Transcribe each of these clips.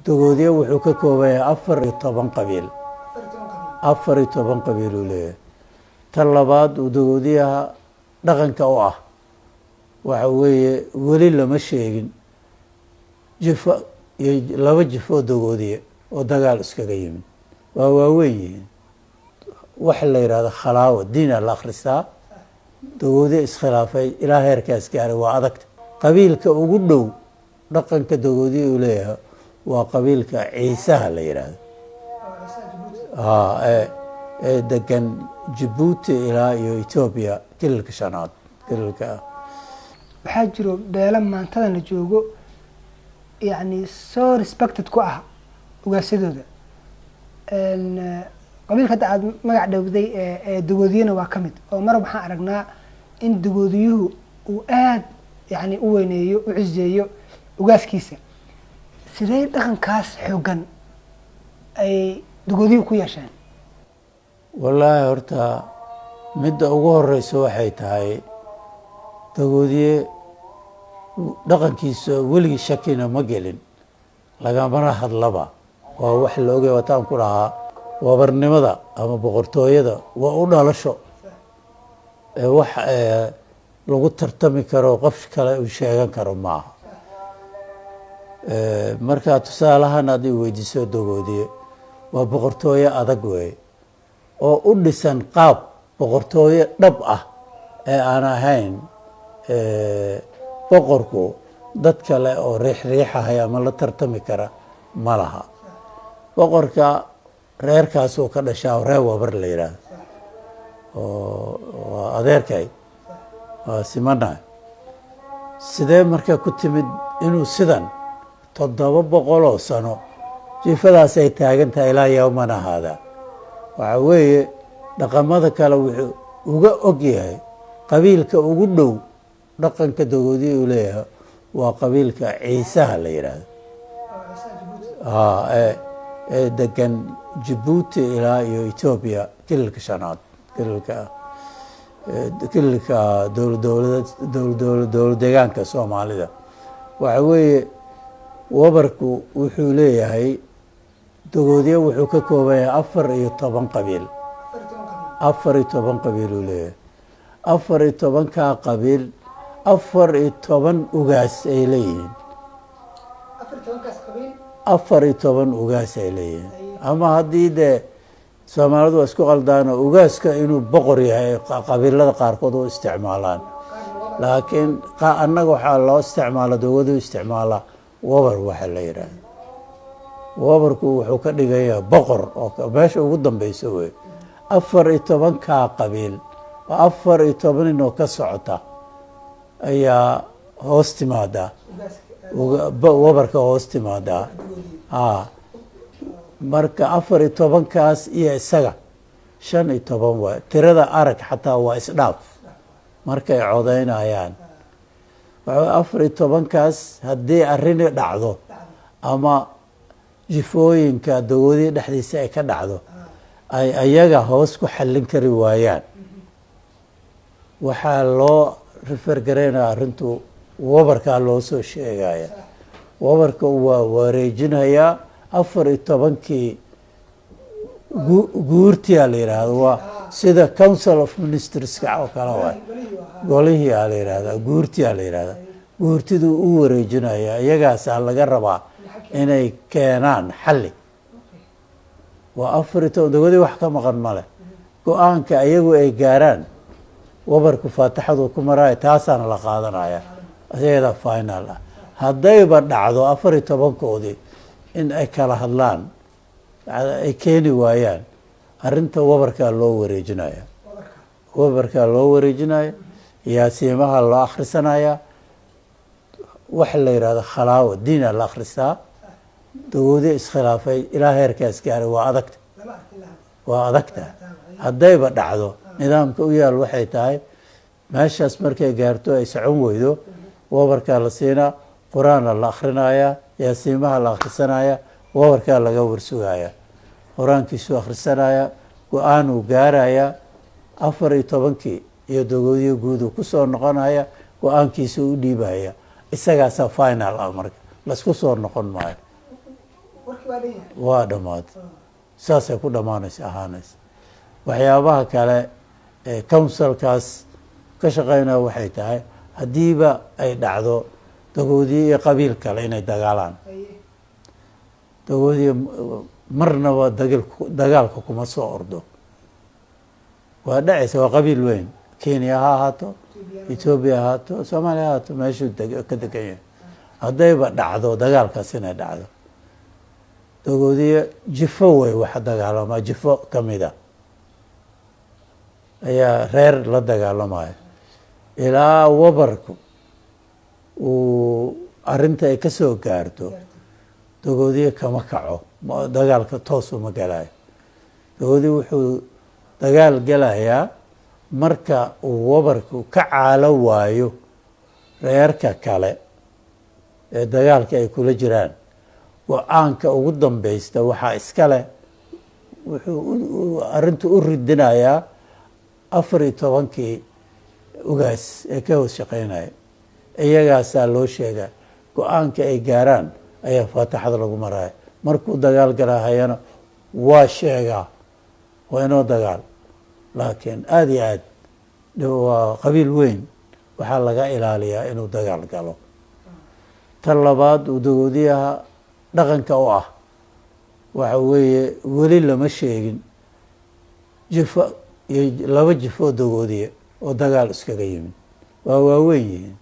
dogoodiye wuxuu ka kooban yahay 14 qabiil 14 qabiil uu leeyahay tan labaad uu dogoodiyaha dhaqanka u ah waxa weeye weli lama sheegin jifo iyo laba jifo dogoodiye oo dagaal iskaga yimid waa waaweyn yihiin wax la yiraahdo khalaawo diina la akhristaa dogoodiye iskhilaafay ilaa heerkaas gaaray waa adag qabiilka ugu dhow dhaqanka dogoodiye uu leeyahay waa qabiilka ciisaha la yiraahdo degan Djibouti ilaa iyo Ethiopia kilka shanaad kilka waxaa jiro beela maantada la joogo يعني so respected ku ah ugaasadooda qabiilka hadda aad magac dhawday ee dogoodiyana waa kamid oo mar waxaan aragnaa in dogoodiyuhu uu aad yani u weyneeyo u cizeeyo ugaaskiisa sidee dhaqankaas xoogan ay dogoodiyuhu ku yeesheen wallaahi horta midda ugu horeysa waxay tahay dogoodiye dhaqankiisa weligii shakina ma gelin lagamana hadlaba waa wax la ogay wataan ku lahaa wabarnimada ama boqortooyada waa u dhalasho wax lagu tartami karo qof kale uu sheegan karo maaha marka tusaalahan aad weydiiso dogoodiye waa boqortooyo adag weey oo u dhisan qaab boqortooyo dhab ah ee aan ahayn boqorku dad kale oo riix-riixahay ama la tartami kara ma laha boqorka reerkaas oo ka dhashaa reer wabar la yiraahdo oo adeerkay waa simanahay sidee marka ku timid inuu sidan 700 sano jifadaas ay taagan tahay ilaa yawmana hada waxa weeye dhaqamada kale wuxuu uga og yahay qabiilka ugu dhow dhaqanka dogoodiye uu leeyahay waa qabiilka ciisaha la yiraahdo degan Djibouti ilaa iyo Ethiopia kilka shanaad kilka dowlad deegaanka Soomaalida waxa weeye wabarku wuxuu leeyahay dogoodiye wuxuu ka kooban yahay 14 qabiil 14 qabiil uu leeyahay 14 qabiil 14 ugaas ay leeyihiin 14 ugaas ay leeyihiin ama haddii de Soomaalidu isku qaldaan ugaaska inuu boqor yahay qabiilada qaarkood oo isticmaalaan laakiin annaga waxa loo isticmaala dogoodiye isticmaala wabar waxa la yiraahdo wabarku wuxuu ka dhigayaa boqor oo meesha ugu dambayso weey 14 qabiil 14 inoo ka socota ayaa hoos timaada wabarka hoos timaada marka 14 kaas iyo isaga 15 waa tirada arag xataa waa isdhaaf markay codeynayaan waxa 14 kaas haddii arrin dhacdo ama jifooyinka dogoodiye dhexdiisa ay ka dhacdo ay ayaga hoos ku xallin kari waayaan waxaa loo refer gareynaa arrintu wabarka loo soo sheegaya wabarka waa wareejinayaa 14kii guurtiya la yiraahdo waa sida council of ministers ka oo kala waa golihii la yiraahdo guurtiya la yiraahdo guurtidu u wareejinaya iyagaas laga rabaa inay keenaan xalli waa 14 dogoodiye wax ka maqan male go'aanka ayagu ay gaaraan wabarku faataxadu ku maray taasana la qaadanaya ayada final ah hadayba dhacdo 14koodii in ay kala hadlaan ay keeni waayaan arinta wabarka loo wareejinaya yaasiimaha loo akhrisanaya wax la yiraahdo khalaawo diina la akhristaa dogoodiye iskhilaafay ilaa heerkaas gaaray waa adagta hadayba dhacdo nidaamka u yaal waxay tahay meeshaas markay gaarto ay socon weydo wabarka la siinaa quraan la akhrinaya yaasiimaha la akhrisanaya wabarka laga warsugaya quraankiisu akhrisanaya go'aan uu gaaraya 14kii iyo dogoodiye guud ku soo noqonaya go'aankiisu u dhiibaya isagaas final ah marka la isku soo noqon maayo waa dhammaatay saasay ku dhammaanaysa ahaanaysa waxyaabaha kale ee councilkaas ka shaqeynaya waxay tahay haddiiba ay dhacdo dagoodiye iyo qabiil kale inay dagaalaan dagoodiye marnaba dagaalka kuma soo ordo waa dhacaysa waa qabiil weyn kenya ha ahaato etoobiya ha ahaato soomaaliya ha ahaato meeshuu ka degan yahay haddayba dhacdo dagaalkaas inay dhacdo dagoodiye jifo wey waxa dagaalamaa jifo kamida ayaa reer la dagaalamaya ilaa wabarku uu arrinta ay kasoo gaarto dagoodiye kama kaco dagaalka toos uma galayo dagoodiye wuxuu dagaal gelayaa marka uu wabarku ka caalo waayo reerka kale ee dagaalka ay kula jiraan go-aanka ugu dambeysta waxaa iska leh wuxuu arrinta u ridinayaa 14 ugaas ee ka hoos shaqeynaya iyagaasaa loo sheegaa go-aanka ay gaaraan ayaa faataxada lagu maraya markuu dagaal galahayana waa sheegaa waa inoo dagaal laakiin aada iyo aad waa qabiil weyn waxaa laga ilaaliyaa inuu dagaal galo tan labaad uu dagoodiyaha dhaqanka u ah waxa weeye weli lama sheegin jifo iyo 2 jifo dagoodiye oo dagaal iskaga yimid waa waaweyn yihiin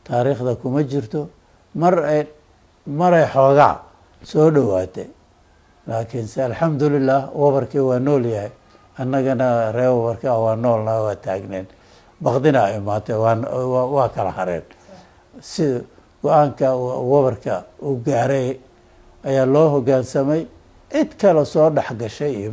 taariikhda kuma jirto maray xoogaa soo dhowaatay laakiinse alxamdulilah wabarkii waa nool yahay annagana ree wabarka waa noolna waa taagneen bakdina imaatay waa kala hareen si go-aanka wabarka uu gaaray ayaa loo hoggaansamay cid kale soo dhex gashay iyo